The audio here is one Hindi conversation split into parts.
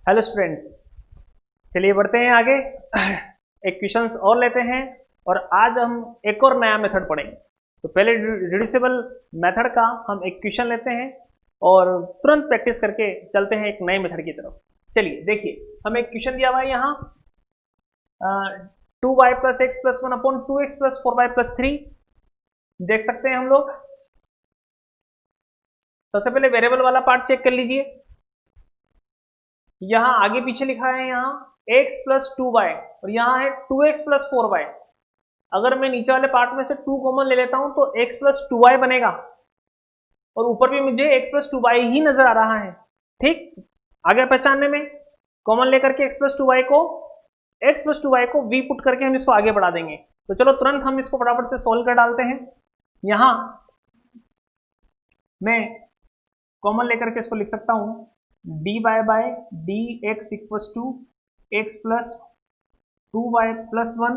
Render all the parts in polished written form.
हेलो स्टूडेंट्स, चलिए बढ़ते हैं आगे। एक क्वेश्चंस और लेते हैं और आज हम एक और नया मेथड पढ़ेंगे। तो पहले रिड्यूसिबल मेथड का हम एक क्वेश्चन लेते हैं और तुरंत प्रैक्टिस करके चलते हैं एक नए मेथड की तरफ। चलिए देखिए, हमें एक क्वेश्चन दिया हुआ है यहाँ 2y plus x plus 1 upon 2x plus 4y plus 3। देख सकते हैं हम लोग। सबसे पहले वेरिएबल वाला पार्ट चेक कर लीजिए। यहां आगे पीछे लिखा है यहाँ x प्लस 2y और यहाँ है 2x प्लस 4y। अगर मैं नीचे वाले पार्ट में से 2 कॉमन ले लेता हूं तो x प्लस 2y बनेगा और ऊपर भी मुझे x प्लस 2y ही नजर आ रहा है। ठीक, आगे पहचानने में कॉमन लेकर के x प्लस 2y को v पुट करके हम इसको आगे बढ़ा देंगे। तो चलो तुरंत हम इसको फटाफट से सोल्व कर डालते हैं। यहां मैं कॉमन लेकर के इसको लिख सकता हूं dy by d x equals to x plus 2y plus 1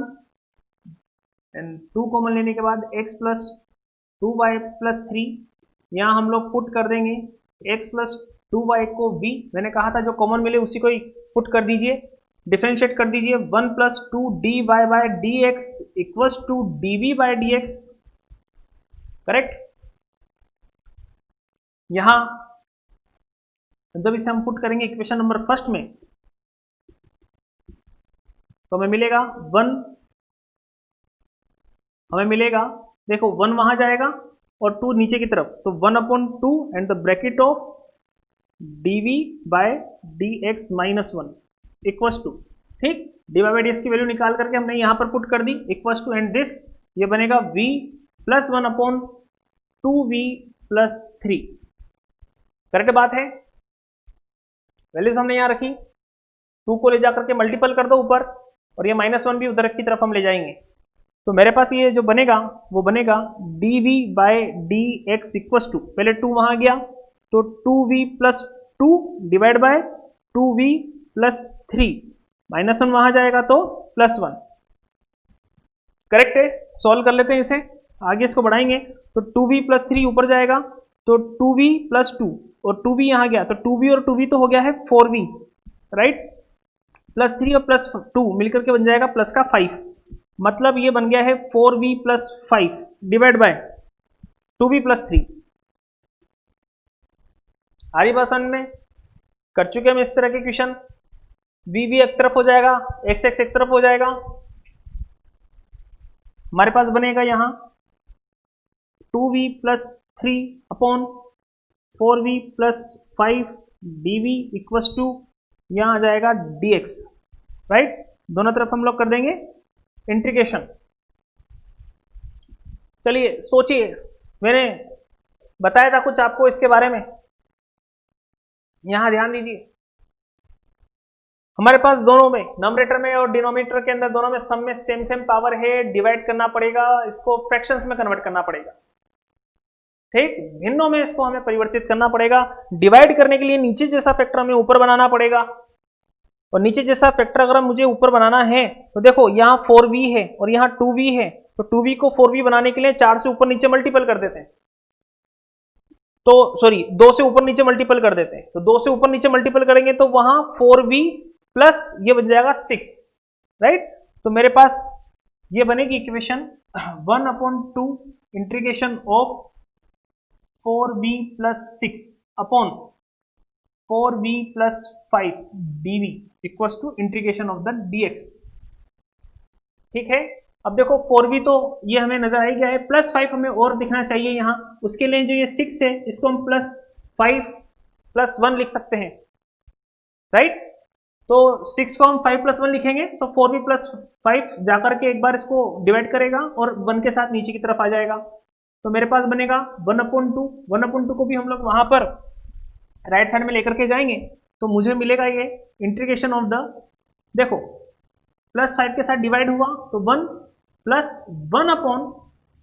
and 2 common लेने के बाद x प्लस 2y प्लस 3। यहाँ हम लोग पुट कर देंगे x प्लस 2y को v, मैंने कहा था जो कॉमन मिले उसी को ही पुट कर दीजिए, डिफरेंशिएट कर दीजिए। 1 plus 2 dy by d x equals to dv by d x. Correct. यहाँ जब इसे हम पुट करेंगे इक्वेशन नंबर फर्स्ट में तो हमें मिलेगा 1, हमें मिलेगा, देखो 1 वहां जाएगा और 2 नीचे की तरफ, तो 1 upon 2 and the bracket of dv by dx minus 1 equals to, ठीक, dy बाय dx की वैल्यू निकाल करके हमने यहां पर पुट कर दी इक्वस टू एंड दिस, ये बनेगा v plus 1 upon 2v plus 3। Correct बात है। वैल्यूज हमने यहां रखी, 2 को ले जाकर के मल्टीपल कर दो ऊपर और ये माइनस 1 भी उधर की तरफ हम ले जाएंगे। तो मेरे पास ये जो बनेगा वो बनेगा dv by dx equals to, पहले 2 वहां गया तो 2v plus 2 divide by 2v plus 3, minus 1 वहां जाएगा तो प्लस 1। करेक्ट है। सॉल्व कर लेते हैं इसे, आगे इसको बढ़ाएंगे तो 2v प्लस 3 ऊपर जाएगा तो 2v प्लस 2 और 2v यहां गया तो 2v और 2v तो हो गया है 4v, राइट, प्लस 3 और प्लस 2 मिलकर के बन जाएगा प्लस का 5, मतलब ये बन गया है 4v plus 5 divide by 2v plus 3। आ रही बात समझ में? कर चुके हम इस तरह के क्वेश्चन। v एक तरफ हो जाएगा, x एक तरफ हो जाएगा, हमारे पास बनेगा यहां 2v plus 3 upon 4v plus 5 dv equals to, यहां आ जाएगा dx, राइट। दोनों तरफ हम लोग कर देंगे इंटीग्रेशन। चलिए सोचिए, मैंने बताया था कुछ आपको इसके बारे में, यहां ध्यान दीजिए। हमारे पास दोनों में, नंबरेटर में और डिनोमिनेटर के अंदर, दोनों में सम में सेम पावर है, डिवाइड करना पड़ेगा, इसको फ्रैक्शंस में कन्वर्ट करना पड़ेगा, ठीक, भिन्नों में इसको हमें परिवर्तित करना पड़ेगा। डिवाइड करने के लिए नीचे जैसा फैक्टर हमें ऊपर बनाना पड़ेगा और नीचे जैसा फैक्टर अगर मुझे ऊपर बनाना है तो देखो यहाँ 4v है और यहाँ 2v है, तो 2v को 4v बनाने के लिए 4 से ऊपर नीचे मल्टीपल कर देते हैं, तो सॉरी 2 से ऊपर नीचे मल्टीपल कर देते हैं, तो 2 से ऊपर नीचे मल्टीपल करेंगे तो वहां 4v प्लस ये बन जाएगा 6, राइट। तो मेरे पास ये बनेगी equation 1 upon 2 integration of 4v plus 6 upon 4v plus 5 dv equals to integration of the dx। ठीक है। अब देखो 4v तो ये हमें नजर आ गया है, प्लस 5 हमें और दिखना चाहिए यहाँ, उसके लिए जो ये 6 है इसको हम प्लस 5 प्लस 1 लिख सकते हैं, राइट। तो 6 को हम 5 प्लस 1 लिखेंगे तो 4v प्लस 5 जाकर के एक बार इसको डिवाइड करेगा और 1 के साथ नीचे की तरफ आ जाएगा। तो मेरे पास बनेगा 1/2 को भी हम लोग वहां पर राइट साइड में लेकर के जाएंगे तो मुझे मिलेगा ये इंटीग्रेशन ऑफ द, देखो प्लस 5 के साथ डिवाइड हुआ तो 1 plus 1 upon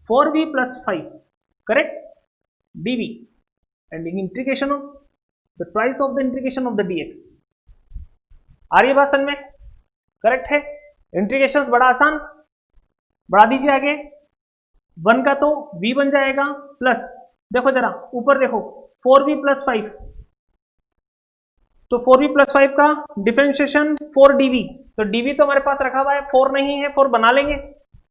4v plus 5, correct, dv and integration of the twice of the integration of the dx। आ रही है बात समझ में? करेक्ट है। इंटीग्रेशन बड़ा आसान, बढ़ा दीजिए आगे, 1 का तो v बन जाएगा प्लस, देखो जरा ऊपर देखो 4v प्लस 5, तो 4v प्लस 5 का डिफरेंशिएशन 4dv, तो dv तो हमारे पास रखा हुआ है, 4 नहीं है, 4 बना लेंगे,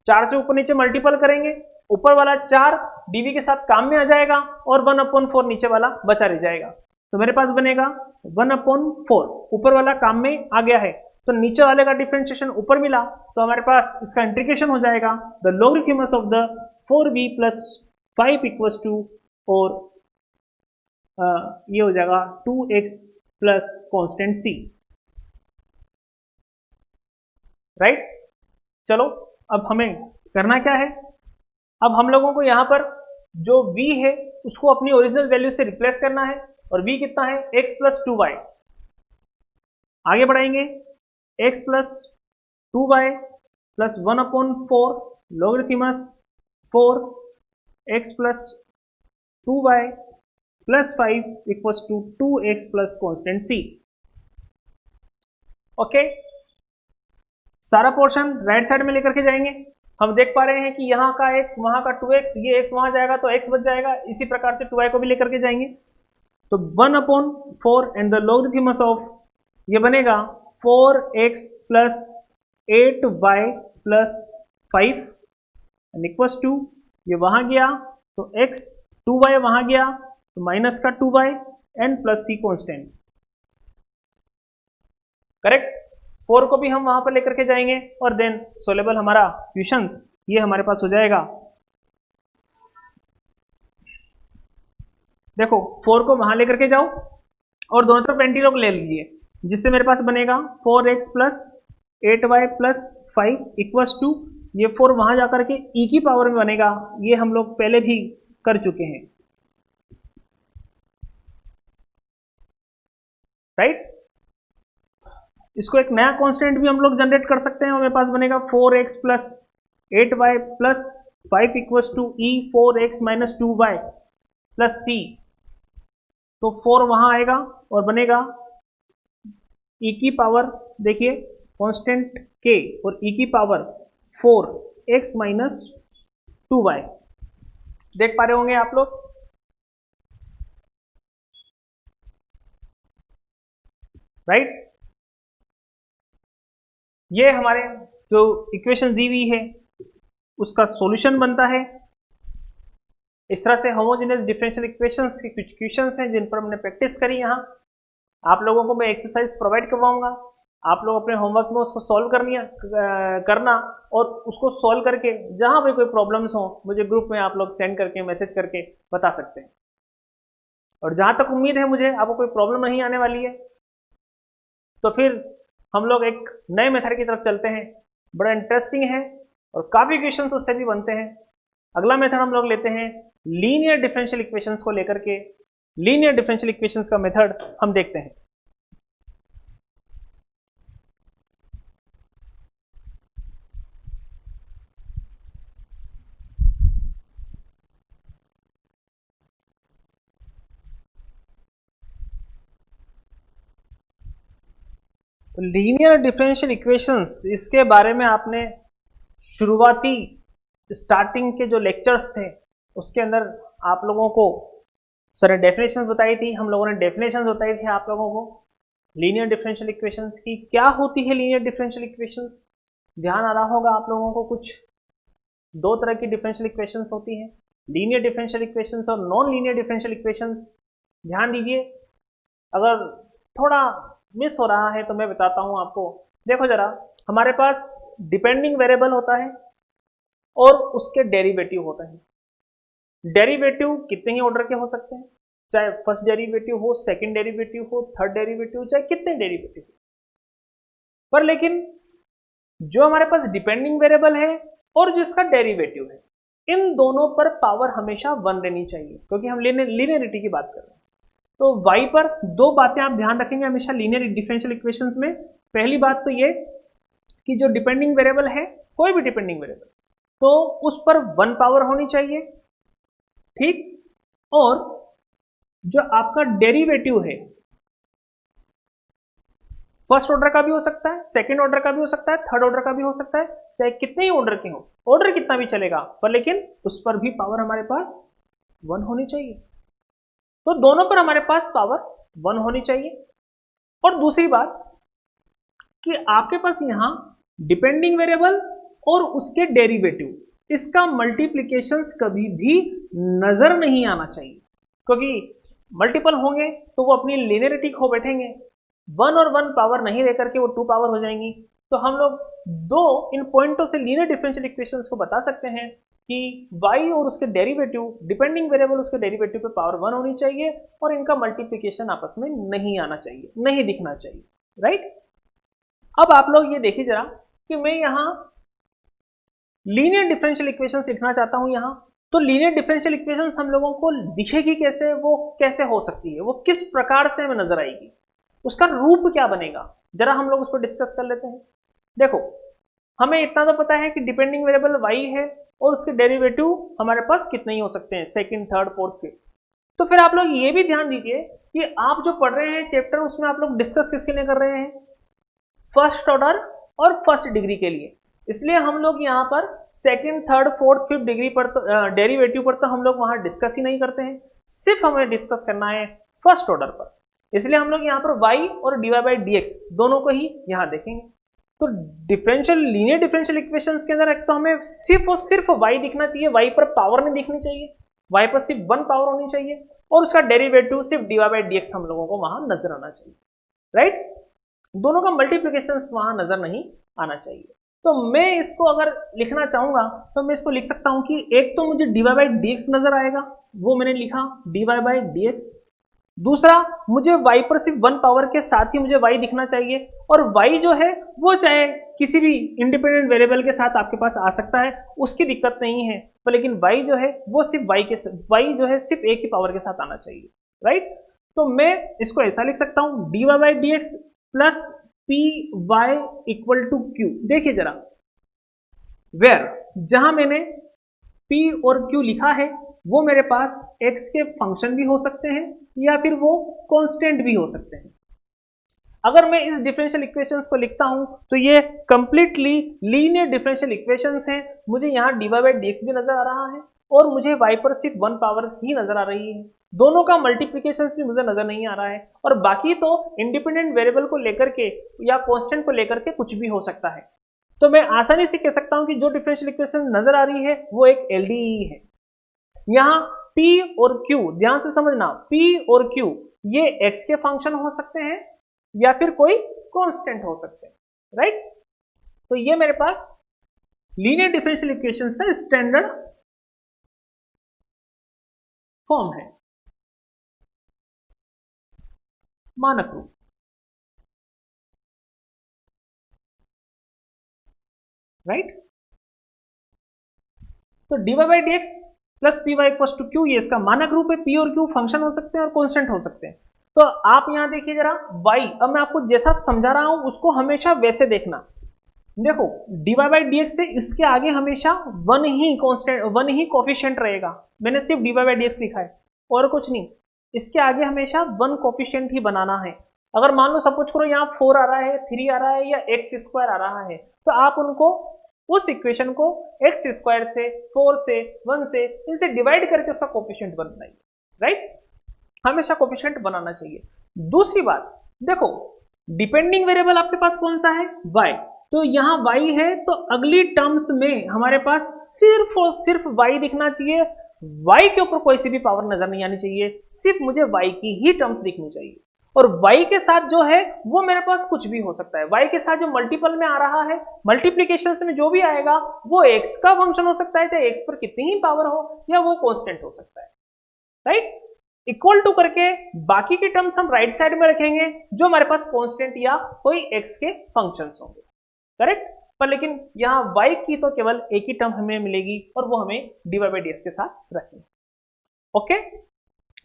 4 से ऊपर नीचे मल्टीपल करेंगे, ऊपर वाला 4 dv के साथ काम में आ जाएगा और 1/4 नीचे वाला बचा रह जाएगा। तो मेरे पास बनेगा 1/4, ऊपर वाला काम में आ गया है, तो नीचे वाले का डिफरेंशिएशन ऊपर मिला, तो हमारे पास इसका इंटीग्रेशन हो जाएगा the logarithmic of the 4v plus 5 equals to, और ये हो जाएगा 2x plus constant c, right. चलो अब हमें करना क्या है, अब हम लोगों को यहां पर जो v है उसको अपनी ओरिजिनल वैल्यू से रिप्लेस करना है, और v कितना है, x प्लस 2y। आगे बढ़ाएंगे, x plus 2y plus 1/4 logarithms 4x plus 2y plus 5 equals to 2x plus constant c। Okay, सारा पोर्शन राइट साइड में लेकर के जाएंगे। हम देख पा रहे हैं कि यहाँ का x, वहां का 2x, ये x वहां जाएगा तो x बच जाएगा, इसी प्रकार से 2y को भी लेकर के जाएंगे, तो 1/4 एंड द लॉगरिथमस ऑफ, ये बनेगा 4x plus 8y plus 5 and equals to, ये वहां गया तो x, 2y वहां गया तो माइनस का 2y and plus c constant, correct. 4 को भी हम वहां पर लेकर के जाएंगे और देन सोलेबल हमारा क्वेश्चंस ये हमारे पास हो जाएगा। देखो 4 को वहां लेकर के जाओ और दोनों तरफ एंटीलॉग ले लीजिए, जिससे मेरे पास बनेगा 4x plus 8y plus 5 equals to, ये 4 वहां जाकर के e की पावर में बनेगा, ये हम लोग पहले भी कर चुके हैं, राइट। इसको एक नया कांस्टेंट भी हम लोग जनरेट कर सकते हैं, और मेरे पास बनेगा 4x plus 8y plus 5 equals to e 4x minus 2y plus c, तो 4 वहां आएगा और बनेगा e की पावर, देखिए कांस्टेंट k और e की पावर 4x माइनस 2y, देख पा रहे होंगे आप लोग, राइट। ये हमारे जो इक्वेशन दी हुई है उसका सॉल्यूशन बनता है। इस तरह से होमोजेनियस डिफरेंशियल इक्वेशंस के कुछ क्वेश्चंस हैं जिन पर हमने प्रैक्टिस करी। यहाँ आप लोगों को मैं एक्सरसाइज प्रोवाइड करवाऊंगा, आप लोग अपने होमवर्क में उसको सॉल्व करना और उसको सॉल्व करके जहां पे कोई प्रॉब्लम्स हो मुझे ग्रुप में आप लोग सेंड करके मैसेज करके बता सकते हैं। और जहां तक उम्मीद है मुझे आपको कोई प्रॉब्लम नहीं आने वाली है, तो फिर हम लोग एक नए मेथड की तरफ चलते हैं, बड़ा इंटरेस्टिंग है और काफ़ी क्वेश्चंस उससे भी बनते हैं। अगला मेथड हम लोग लेते हैं लीनियर डिफरेंशियल इक्वेशंस को लेकर के, लीनियर डिफरेंशियल इक्वेशंस का मेथड हम देखते हैं। लीनियर डिफरेंशियल इक्वेशंस, इसके बारे में आपने शुरुआती स्टार्टिंग के जो लेक्चर्स थे उसके अंदर आप लोगों को सर डेफिनेशंस बताई थी, हम लोगों ने डेफिनेशंस बताई थी आप लोगों को लीनियर डिफरेंशियल इक्वेशंस की। क्या होती है लीनियर डिफरेंशियल इक्वेशंस, ध्यान आ रहा होगा आप लोगों को, कुछ दो तरह की डिफरेंशियल इक्वेशंस होती हैं, लीनियर डिफरेंशियल इक्वेशंस और नॉन लीनियर डिफरेंशियल इक्वेशंस। ध्यान दीजिए, अगर थोड़ा मिस हो रहा है तो मैं बताता हूं आपको। देखो जरा, हमारे पास डिपेंडिंग वेरिएबल होता है और उसके डेरिवेटिव होते हैं। डेरिवेटिव कितने ही ऑर्डर के हो सकते हैं, चाहे फर्स्ट डेरिवेटिव हो, सेकंड डेरिवेटिव हो, थर्ड डेरिवेटिव, चाहे कितने डेरिवेटिव हो, पर लेकिन जो हमारे पास डिपेंडिंग वेरिएबल है और जिसका डेरिवेटिव है, इन दोनों पर पावर हमेशा 1 रहनी चाहिए, क्योंकि हम लीनियरिटी की बात कर रहे हैं। तो y पर दो बातें आप ध्यान रखेंगे हमेशा लीनियर डिफरेंशियल इक्वेशंस में। पहली बात तो ये कि जो डिपेंडिंग वेरिएबल है, कोई भी डिपेंडिंग वेरिएबल, तो उस पर 1 पावर होनी चाहिए, ठीक। और जो आपका डेरिवेटिव है, फर्स्ट ऑर्डर का भी हो सकता है, सेकंड ऑर्डर का भी हो सकता है, थर्ड ऑर्डर का भी हो सकता है, चाहे कितने ही ऑर्डर के हो, ऑर्डर कितना भी चलेगा, पर लेकिन उस पर भी पावर हमारे पास 1 होनी चाहिए। तो दोनों पर हमारे पास पावर 1 होनी चाहिए। और दूसरी बात कि आपके पास यहां डिपेंडिंग वेरिएबल और उसके डेरिवेटिव, इसका मल्टीप्लीकेशंस कभी भी नजर नहीं आना चाहिए, क्योंकि मल्टीपल होंगे तो वो अपनी लिनियरिटी खो बैठेंगे, 1 और 1 पावर नहीं लेकर के वो 2 पावर हो जाएंगी। तो हम लोग दो इन पॉइंटों से लीनियर डिफरेंशियल इक्वेशंस को बता सकते हैं कि y और उसके डेरिवेटिव, डिपेंडिंग वेरिएबल उसके डेरिवेटिव पे पावर 1 होनी चाहिए और इनका मल्टीप्लीकेशन आपस में नहीं आना चाहिए, नहीं दिखना चाहिए, राइट। अब आप लोग ये देखिए जरा कि मैं यहां लीनियर डिफरेंशियल इक्वेशंस लिखना चाहता हूं यहां, तो लीनियर डिफरेंशियल इक्वेशंस हम लोगों को दिखेगी कैसे, वो कैसे हो सकती है, वो किस प्रकार से हमें नजर आएगी, उसका रूप क्या बनेगा, जरा हम लोग उस पर डिस्कस कर लेते हैं। देखो हमें इतना तो पता है कि डिपेंडिंग वेरिएबल y है और उसके डेरिवेटिव हमारे पास कितने ही हो सकते हैं, सेकंड, थर्ड, फोर्थ के। तो फिर आप लोग ये भी ध्यान दीजिए कि आप जो पढ़ रहे हैं चैप्टर, उसमें आप लोग डिस्कस किसके लिए कर रहे हैं, फर्स्ट ऑर्डर और फर्स्ट डिग्री के लिए। इसलिए हम लोग यहाँ पर second, third, fourth, fifth degree पर डेरिवेटिव पर तो हम लोग वहां डिस्कस ही नहीं करते हैं, सिर्फ हमें डिस्कस करना है फर्स्ट ऑर्डर पर। इसलिए हम लोग यहाँ पर y और dy/dx दोनों को ही यहाँ देखेंगे। तो डिफरेंशियल, लीनियर डिफरेंशियल इक्वेशंस के अंदर एक तो हमें सिर्फ और सिर्फ y दिखना चाहिए, y पर पावर नहीं दिखनी चाहिए, y पर सिर्फ 1 पावर होनी चाहिए और उसका डेरिवेटिव सिर्फ dy/dx हम लोगों को वहां नजर आना चाहिए, राइट। दोनों का मल्टीप्लिकेशन वहां नजर नहीं आना चाहिए। तो मैं इसको अगर लिखना चाहूंगा तो मैं इसको लिख सकता हूं कि एक तो मुझे dy/dx नजर आएगा, वो मैंने लिखा dy/dx। दूसरा, मुझे y पर सिर्फ 1 पावर के साथ ही मुझे y दिखना चाहिए, और y जो है वो चाहे किसी भी इंडिपेंडेंट वेरिएबल के साथ आपके पास आ सकता है, उसकी दिक्कत नहीं है, पर लेकिन y जो है वो सिर्फ y जो है सिर्फ एक ही पावर के साथ आना चाहिए, राइट। तो मैं इसको ऐसा लिख सकता हूं dy/dx plus P Y equal to Q. देखिए जरा, वेयर जहां मैंने p और q लिखा है वो मेरे पास x के फंक्शन भी हो सकते हैं या फिर वो कांस्टेंट भी हो सकते हैं। अगर मैं इस डिफरेंशियल इक्वेशंस को लिखता हूं तो ये कंप्लीटली लीनियर डिफरेंशियल इक्वेशंस हैं। मुझे यहाँ dy/dx भी नजर आ रहा है और मुझे y पर सिर्फ 1 पावर ही नजर आ रही है, दोनों का मल्टीप्लिकेशंस भी मुझे नजर नहीं आ रहा है, और बाकी तो इंडिपेंडेंट वेरिएबल को लेकर के या कांस्टेंट को लेकर के कुछ भी हो सकता है। तो मैं आसानी से कह सकता हूं कि जो डिफरेंशियल इक्वेशन नजर आ रही है वो एक LDE है। यहां p और q, ध्यान से समझना, p और q ये x के फंक्शन हो सकते हैं या फिर कोई कांस्टेंट हो सकते हैं, राइट। तो ये मेरे पास लीनियर डिफरेंशियल इक्वेशंस का स्टैंडर्ड फॉर्म है, मानक रूप, राइट। तो dy/dx plus P Y equal to Q, ये इसका मानक रूप है। p और q फंक्शन हो सकते हैं और कांस्टेंट हो सकते हैं। तो आप यहां देखिए जरा y, अब मैं आपको जैसा समझा रहा हूं उसको हमेशा वैसे देखना। देखो dy/dx से इसके आगे हमेशा 1 ही कांस्टेंट, 1 ही कोफिशिएंट रहेगा। मैंने सिर्फ dy/dx लिखा है और कुछ नहीं, इसके आगे हमेशा 1 कोफिशिएंट ही बनाना है। अगर मान लो सपोज करो यहाँ 4 आ रहा है, 3 आ रहा है या x² आ रहा है, तो आप उनको, उस इक्वेशन को x² से, 4 से, 1 से, इनसे डिवाइड करके उसका कोफिशिएंट बनाइए, राइट। हमेशा कोफिशिएंट बनाना चाहिए। दूसरी बात, देखो डिपेंडिंग वेरिएबल आपके पास कौन सा है, y, तो यहाँ y है, तो अगली टर्म्स में हमारे पास सिर्फ और सिर्फ y दिखना चाहिए, y के ऊपर कोई सी भी पावर नजर नहीं आनी चाहिए, सिर्फ मुझे y की ही टर्म्स दिखनी चाहिए। और y के साथ जो है वो मेरे पास कुछ भी हो सकता है, y के साथ जो मल्टीपल में आ रहा है, मल्टीप्लीकेशन में जो भी आएगा वो x का फंक्शन हो सकता है, चाहे x पर कितनी ही पावर हो, या वो कांस्टेंट हो सकता है, राइट। इक्वल टू करके बाकी के टर्म्स हम राइट साइड में रखेंगे जो हमारे पास कांस्टेंट या कोई x के फंक्शंस होंगे, करेक्ट। पर लेकिन यहाँ y की तो केवल एक ही टर्म हमें मिलेगी और वो हमें dy/dx के साथ रखेंगे, ओके।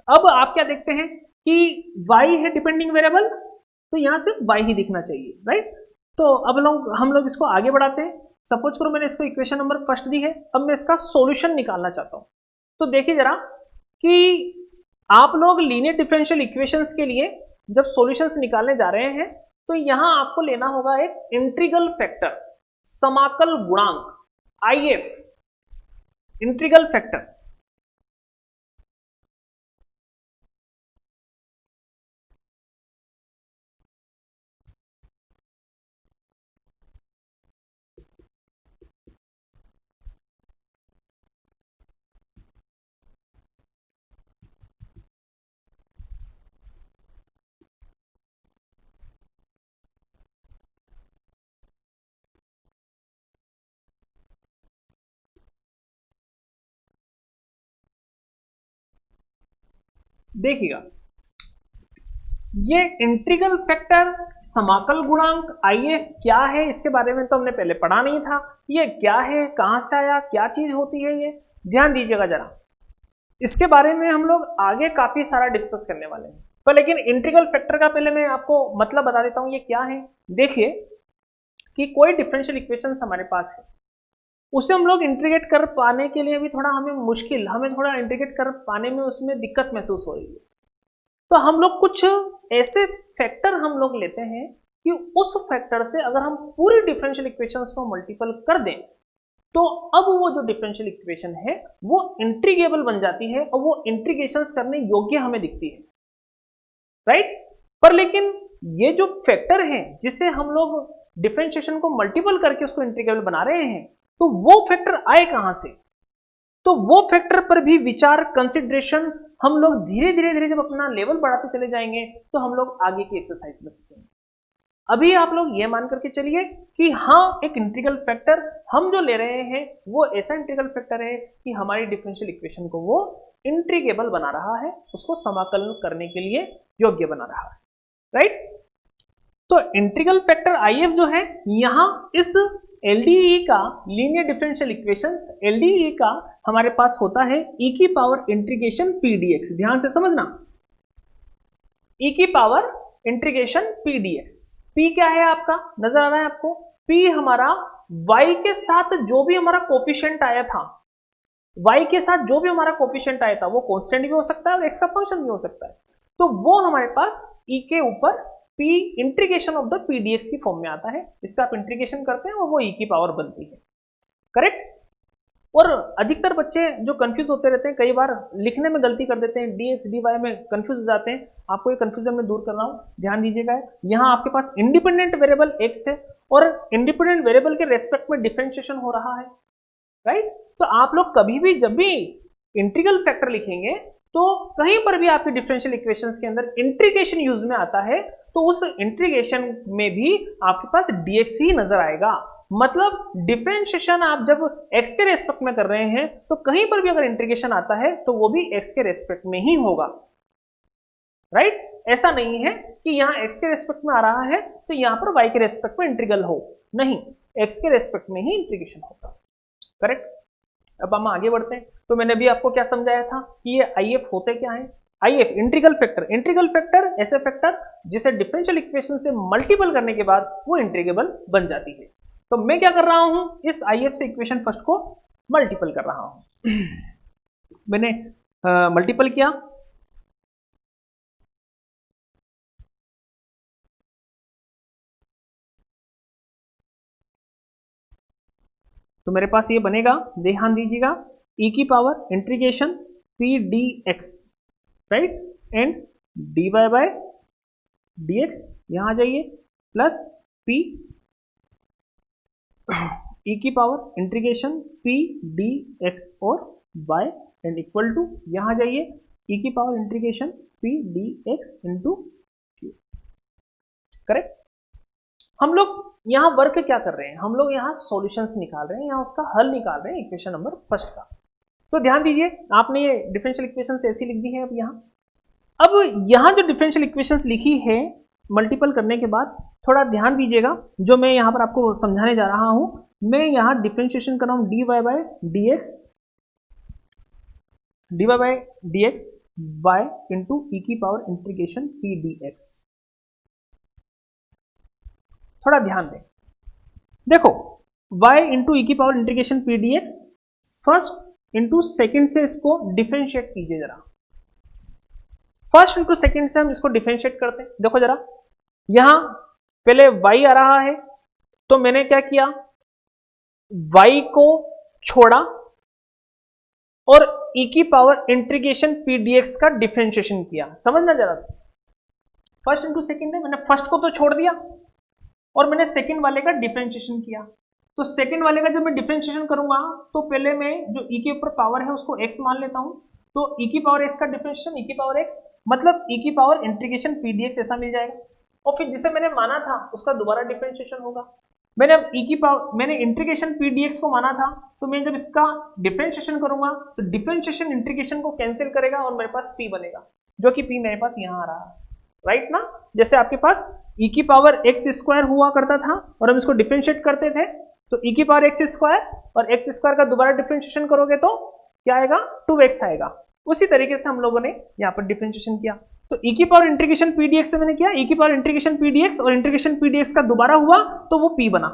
अब आप क्या देखते हैं कि y है डिपेंडिंग वेरिएबल, तो यहां से y ही दिखना चाहिए, राइट। तो अब हम लोग इसको आगे बढ़ाते हैं। सपोज करो मैंने इसको इक्वेशन नंबर फर्स्ट दी है, अब मैं इसका सॉल्यूशन निकालना चाहता हूं। तो देखिए जरा कि आप लोग लीनियर डिफरेंशियल इक्वेशंस के लिए जब सॉल्यूशंस निकालने जा रहे हैं तो यहां आपको लेना होगा एक इंटीग्रल फैक्टर, समाकल गुणांक, IF, इंटीग्रल फैक्टर। देखिएगा, ये इंटीग्रल फैक्टर समाकल गुणांक IF क्या है, इसके बारे में तो हमने पहले पढ़ा नहीं था। ये क्या है, कहां से आया, क्या चीज होती है, ये ध्यान दीजिएगा जरा। इसके बारे में हम लोग आगे काफी सारा डिस्कस करने वाले हैं, पर लेकिन इंटीग्रल फैक्टर का पहले मैं आपको मतलब बता देता हूं ये क्या है। देखिए कि कोई डिफरेंशियल इक्वेशंस हमारे पास है, उसे हम लोग इंटीग्रेट कर पाने के लिए भी थोड़ा हमें थोड़ा इंटीग्रेट कर पाने में उसमें दिक्कत महसूस हो रही है। तो हम लोग कुछ ऐसे फैक्टर हम लोग लेते हैं कि उस फैक्टर से अगर हम पूरी डिफरेंशियल इक्वेशंस को मल्टीपल कर दें तो अब वो जो डिफरेंशियल इक्वेशन है वो इंटीग्रेबल बन जाती है और वो इंटीग्रेशंस करने योग्य हमें दिखती है, राइट। पर लेकिन ये जो फैक्टर है जिसे हम लोग डिफरेंशिएशन को मल्टीपल करके उसको इंटीग्रेबल बना रहे हैं, तो वो फैक्टर आए कहां से, तो वो फैक्टर पर भी विचार कंसिडरेशन हम लोग धीरे धीरे जब अपना लेवल बढ़ाते चले जाएंगे तो हम लोग आगे की एक्सरसाइज में सीखेंगे। अभी आप लोग ये मान करके चलिए कि हाँ, एक इंटीग्रल फैक्टर हम जो ले रहे हैं वो ऐसा इंटीग्रल फैक्टर है कि हमारी डिफरेंशियल इक्वेशन को वो इंटीग्रेबल बना रहा है, उसको समाकलन करने के लिए योग्य बना रहा है, राइट। तो इंटीग्रल फैक्टर IF जो है यहां इस LDE का लीनियर डिफरेंशियल इक्वेशंस LDE का हमारे पास होता है e की पावर इंटीग्रेशन pdx। ध्यान से समझना, e की पावर इंटीग्रेशन pdx। p क्या है आपका, नजर आ रहा है आपको, p हमारा y के साथ जो भी हमारा कोफिशिएंट आया था, y के साथ जो भी हमारा कोफिशिएंट आया था वो कांस्टेंट भी हो सकता है और x का फंक्शन भी हो सकता है, तो वो हमारे पास e के ऊपर p integration of the pdx की फॉर्म में आता है। इसका आप इंटीग्रेशन करते हैं और वो e की पावर बनती है, करेक्ट। और अधिकतर बच्चे जो कंफ्यूज होते रहते हैं, कई बार लिखने में गलती कर देते हैं, dx dy में कंफ्यूज हो जाते हैं। आपको ये कंफ्यूजन में दूर कर रहा हूं, ध्यान दीजिएगा। यहाँ आपके पास इंडिपेंडेंट वेरिएबल x है और इंडिपेंडेंट वेरिएबल के रेस्पेक्ट में डिफरेंशिएशन हो रहा है, राइट। तो आप लोग कभी भी जब भी इंटीग्रल फैक्टर लिखेंगे तो कहीं पर भी आपके डिफरेंशियल इक्वेशंस के अंदर इंटीग्रेशन यूज में आता है तो उस इंटीग्रेशन में भी आपके पास dx ही नजर आएगा। मतलब डिफरेंशिएशन आप जब x के रेस्पेक्ट में कर रहे हैं तो कहीं पर भी अगर इंटीग्रेशन आता है तो वो भी x के रेस्पेक्ट में ही होगा, राइट। ऐसा नहीं है कि यहाँ x के रेस्पेक्ट में आ रहा है तो यहाँ पर y के रेस्पेक्ट में इंटीग्रल हो, नहीं, x के रेस्पेक्ट में ही इंटीग्रेशन होगा, करेक्ट। अब हम आगे बढ़ते हैं। तो मैंने भी आपको क्या समझाया था कि ये IF होते क्या है। IF integral factor, integral factor ऐसे फैक्टर जिसे डिफरेंशियल इक्वेशन से मल्टीपल करने के बाद वो इंटीग्रेबल बन जाती है। तो मैं क्या कर रहा हूं, इस IF से इक्वेशन फर्स्ट को मल्टीपल कर रहा हूं। मैंने मल्टीपल किया, तो मेरे पास ये बनेगा, ध्यान दीजिएगा, e की power integration pdx, right, and dy by dx, यहां आ जाइए, प्लस p e की पावर इंटीग्रेशन pdx और y एंड इक्वल टू, यहां आ जाइए, e की power integration pdx into q, correct. हम लोग यहाँ वर्क क्या कर रहे हैं, हम लोग यहाँ सॉल्यूशंस निकाल रहे हैं, यहाँ उसका हल निकाल रहे हैं इक्वेशन नंबर फर्स्ट का। तो ध्यान दीजिए, आपने ये डिफरेंशियल इक्वेशंस ऐसी लिख दी है। अब यहाँ जो डिफरेंशियल इक्वेशंस लिखी है मल्टीपल करने के बाद, थोड़ा ध्यान दीजिएगा, जो मैं यहाँ पर आपको समझाने जा रहा हूँ, मैं यहाँ डिफरेंशिएशन कर रहा हूँ dy by dx y into e की पावर इंटीग्रेशन pdx। थोड़ा ध्यान दें, देखो y इंटू e की power integration pdx, first into second से इसको डिफरेंशिएट कीजिए जरा। फर्स्ट इंटू सेकेंड से हम इसको डिफरेंशिएट करते हैं। देखो जरा, यहां पहले y आ रहा है तो मैंने क्या किया, y को छोड़ा और e की पावर इंटीग्रेशन pdx का डिफरेंशिएशन किया। समझना जरा, फर्स्ट इंटू सेकेंड है, मैंने फर्स्ट को तो छोड़ दिया और मैंने सेकंड वाले का डिफरेंशिएशन किया। तो सेकंड वाले का जब मैं डिफरेंशिएशन करूंगा तो पहले मैं जो e के ऊपर पावर है उसको x मान लेता हूं, तो e की पावर x का डिफरेंशिएशन e की पावर x, मतलब e की पावर इंटीग्रेशन pdx ऐसा मिल जाएगा। और फिर जिसे मैंने माना था उसका दोबारा डिफरेंशिएशन होगा। मैंने अब e की पावर, मैंने इंटीग्रेशन pdx को माना था, तो मैं जब इसका डिफरेंशिएशन करूंगा तो डिफरेंशिएशन इंटीग्रेशन को कैंसिल करेगा और मेरे पास p बनेगा। जो कि p मेरे पास यहाँ आ रहा है, राइट ना। जैसे आपके पास e की पावर एक्स स्क्वायर हुआ करता था और हम इसको डिफरेंशिएट करते थे, तो e की पावर एक्स स्क्वायर और एक्स स्क्वायर का दोबारा डिफरेंशिएशन करोगे तो क्या आएगा, 2x आएगा। उसी तरीके से हम लोगों ने यहाँ पर डिफरेंशिएशन किया, तो e की power integration P D x से मैंने किया, e की power integration P D x और इंटीग्रेशन पी डी एक्स का दोबारा हुआ तो वो p बना,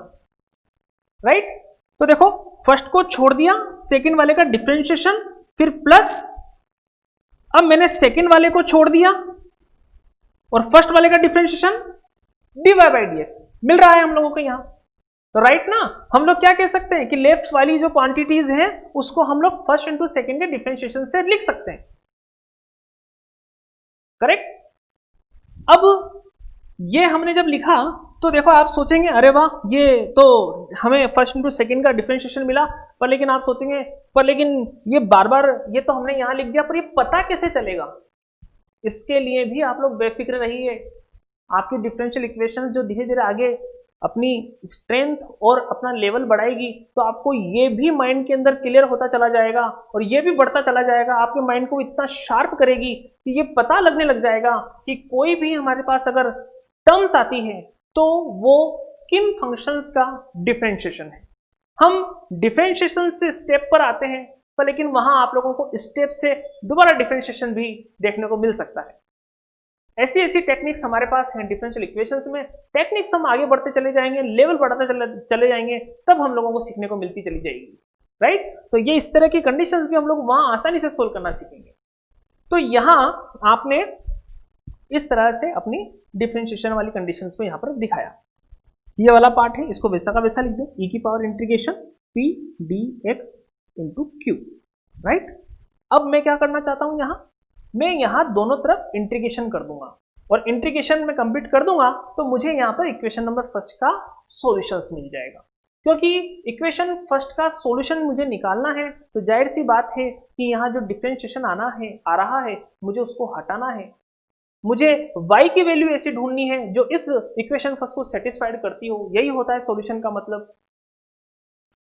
राइट। तो देखो फर्स्ट को छोड़ दिया, सेकंड वाले का डिफरेंशिएशन, फिर प्लस, अब मैंने सेकंड वाले को छोड़ दिया और फर्स्ट वाले का डिफरेंशिएशन dy बाई dx मिल रहा है हम लोगों को यहाँ, तो राइट ना। हम लोग क्या कह सकते हैं कि लेफ्ट वाली जो क्वांटिटीज हैं उसको हम लोग फर्स्ट इंटू सेकंड के डिफरेंशिएशन से लिख सकते हैं, करेक्ट। अब ये हमने जब लिखा तो देखो आप सोचेंगे अरे वाह ये तो हमें फर्स्ट इंटू सेकंड का डिफरेंशिएशन मिला, पर लेकिन आप सोचेंगे पर लेकिन ये बार बार ये तो हमने यहां लिख दिया, पर ये पता कैसे चलेगा। इसके लिए भी आप लोग बेफिक्र रहिए, आपकी डिफरेंशियल इक्वेशन जो धीरे धीरे आगे अपनी स्ट्रेंथ और अपना लेवल बढ़ाएगी तो आपको ये भी माइंड के अंदर क्लियर होता चला जाएगा और ये भी बढ़ता चला जाएगा, आपके माइंड को इतना शार्प करेगी कि ये पता लगने लग जाएगा कि कोई भी हमारे पास अगर टर्म्स आती है तो वो किन फंक्शंस का डिफरेंशिएशन है। हम डिफरेंशिएशन से स्टेप पर आते हैं, पर लेकिन वहां आप लोगों को स्टेप से दोबारा डिफरेंशिएशन भी देखने को मिल सकता है। ऐसी ऐसी टेक्निक्स हमारे पास हैं डिफरेंशियल इक्वेशंस में, टेक्निक्स हम आगे बढ़ते चले जाएंगे, लेवल बढ़ाते चले जाएंगे, तब हम लोगों को सीखने को मिलती चली जाएगी, राइट। तो ये इस तरह की कंडीशंस भी हम लोग वहां आसानी से सोल्व करना सीखेंगे। तो यहां आपने इस तरह से अपनी डिफरेंशिएशन वाली कंडीशंस को यहां पर दिखाया। ये वाला पार्ट है, इसको वैसा का वैसा लिख दो, e की power integration P D x into Q, right. अब मैं क्या करना चाहता हूं, मैं यहां दोनों तरफ इंटीग्रेशन कर दूंगा और इंटीग्रेशन में कंप्लीट कर दूंगा तो मुझे यहां पर इक्वेशन नंबर फर्स्ट का सॉल्यूशंस मिल जाएगा। क्योंकि इक्वेशन फर्स्ट का सॉल्यूशन मुझे निकालना है तो जाहिर सी बात है कि यहाँ जो डिफरेंशिएशन आ रहा है मुझे उसको हटाना है, मुझे y की वैल्यू ऐसी ढूंढनी है जो इस इक्वेशन फर्स्ट को सेटिस्फाइड करती हो, यही होता है सॉल्यूशन का मतलब।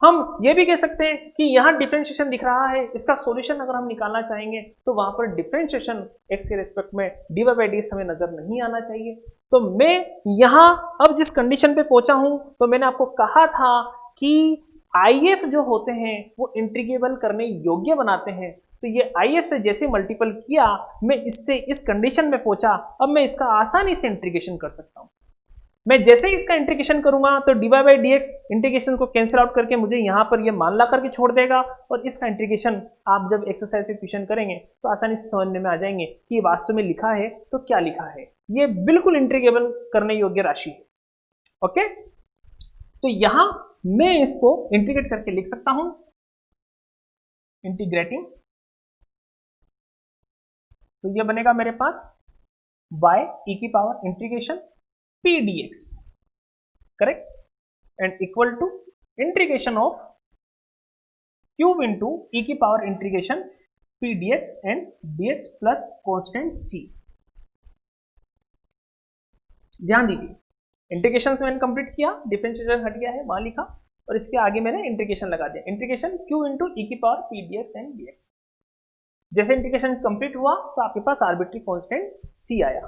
हम ये भी कह सकते हैं कि यहाँ डिफरेंशिएशन दिख रहा है, इसका सॉल्यूशन अगर हम निकालना चाहेंगे तो वहां पर डिफरेंशिएशन x के रेस्पेक्ट में dy बाई dx हमें नजर नहीं आना चाहिए। तो मैं यहाँ अब जिस कंडीशन पे पहुंचा हूं तो मैंने आपको कहा था कि IF जो होते हैं वो इंटीग्रेबल करने योग्य बनाते हैं, तो ये IF से जैसे मल्टीपल किया मैं इससे इस कंडीशन में पहुंचा, अब मैं इसका आसानी से इंटीग्रेशन कर सकता हूं। मैं जैसे ही इसका इंटीग्रेशन करूंगा तो dy बाई dx इंटीग्रेशन को कैंसिल आउट करके मुझे यहां पर ये मान ला करके छोड़ देगा और इसका इंटीग्रेशन आप जब एक्सरसाइज इक्वेशन करेंगे तो आसानी से समझने में आ जाएंगे कि ये वास्तव में लिखा है तो क्या लिखा है। ये बिल्कुल इंटीग्रेबल करने योग्य राशि है, ओके। तो यहां मैं इसको इंटीग्रेट करके लिख सकता हूं, इंटीग्रेटिंग, तो ये बनेगा मेरे पास y e की power integration p dx, correct, and equal to integration of cube into e की power integration p dx and dx plus constant c। ध्यान दीजिए इंटीग्रेशन से मैंने कंप्लीट किया, डिफरेंशिएशन हट गया है वहां लिखा और इसके आगे मैंने इंटीग्रेशन लगा दिया, इंटीग्रेशन q इंटू e की power p dx and dx। जैसे इंटीग्रेशन कंप्लीट हुआ तो आपके पास आर्बिट्री कांस्टेंट c आया,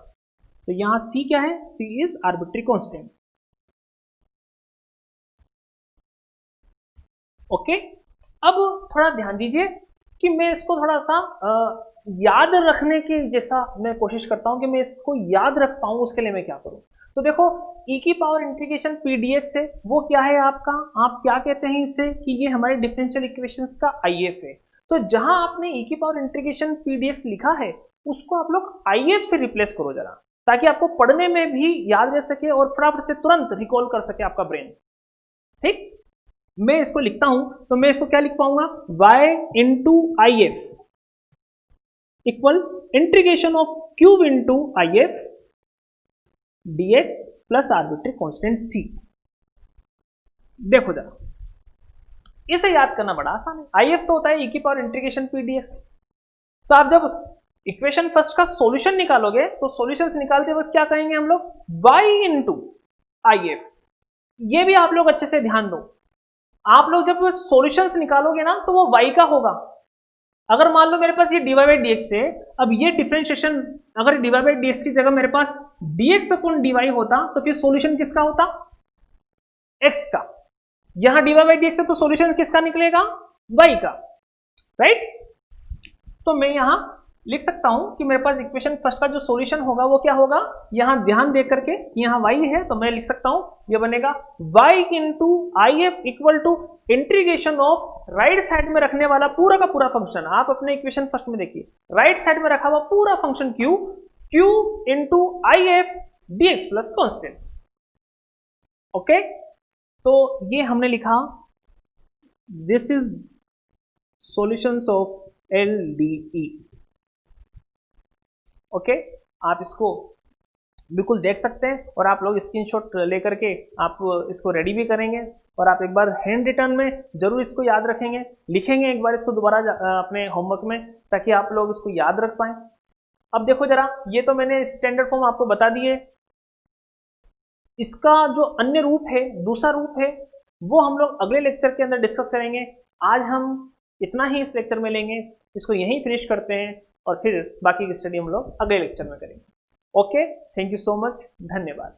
तो यहां c क्या है, c is arbitrary constant, okay. अब थोड़ा ध्यान दीजिए कि मैं इसको थोड़ा सा याद रखने की जैसा मैं कोशिश करता हूं कि मैं इसको याद रख पाऊं, उसके लिए मैं क्या करूं। तो देखो e की पावर इंटीग्रेशन p dx से वो क्या है आपका, आप क्या कहते हैं इससे कि ये हमारे डिफरेंशियल इक्वेशंस का IF है। तो जहां आपने e की पावर इंटीग्रेशन p dx लिखा है उसको आप लोग IF से रिप्लेस करो जरा, ताकि आपको पढ़ने में भी याद रह सके और फटाफट से तुरंत रिकॉल कर सके आपका ब्रेन, ठीक। मैं इसको लिखता हूं तो मैं इसको क्या लिख पाऊंगा, y into IF equal integration of cube into IF dx plus arbitrary constant c। देखो जरा इसे याद करना बड़ा आसान है, IF तो होता है e की पावर इंटीग्रेशन p dx। तो आप जब इक्वेशन फर्स्ट का सॉल्यूशन निकालोगे तो सॉल्यूशंस निकालते वक्त क्या कहेंगे हम लोग, y इंटू IF। ये भी आप लोग अच्छे से ध्यान दो, आप लोग जब सॉल्यूशंस निकालोगे ना तो वो y का होगा, अगर मान लो मेरे पास ये dy बाई dx है, अब ये डिफरेंशिएशन अगर dy बाई dx की जगह मेरे पास dx अपॉन dy होता तो फिर सॉल्यूशन किसका होता, x का। यहां dy बाई dx है तो सॉल्यूशन किसका निकलेगा, y का, राइट। तो मैं यहां लिख सकता हूं कि मेरे पास इक्वेशन फर्स्ट का जो सॉल्यूशन होगा वो क्या होगा, यहां ध्यान दे करके यहां y है तो मैं लिख सकता हूं ये बनेगा y into I F equal to integration of right side में रखने वाला पूरा का पूरा फंक्शन। आप अपने इक्वेशन फर्स्ट में देखिए, राइट साइड में रखा हुआ पूरा function q into I F D x plus constant. Okay, तो ये हमने लिखा this is solutions of LDE। Okay, आप इसको बिल्कुल देख सकते हैं और आप लोग स्क्रीनशॉट लेकर के आप इसको रेडी भी करेंगे और आप एक बार हैंड रिटन में जरूर इसको याद रखेंगे, लिखेंगे एक बार इसको दोबारा अपने होमवर्क में ताकि आप लोग इसको याद रख पाएं। अब देखो जरा, ये तो मैंने स्टैंडर्ड फॉर्म आपको बता दिए, इसका जो अन्य रूप है, दूसरा रूप है, वो हम लोग अगले लेक्चर के अंदर डिस्कस करेंगे। आज हम इतना ही इस लेक्चर में लेंगे, इसको यहीं फिनिश करते हैं और फिर बाकी की स्टडी हम लोग अगले लेक्चर में करेंगे। Okay, thank you so much, धन्यवाद।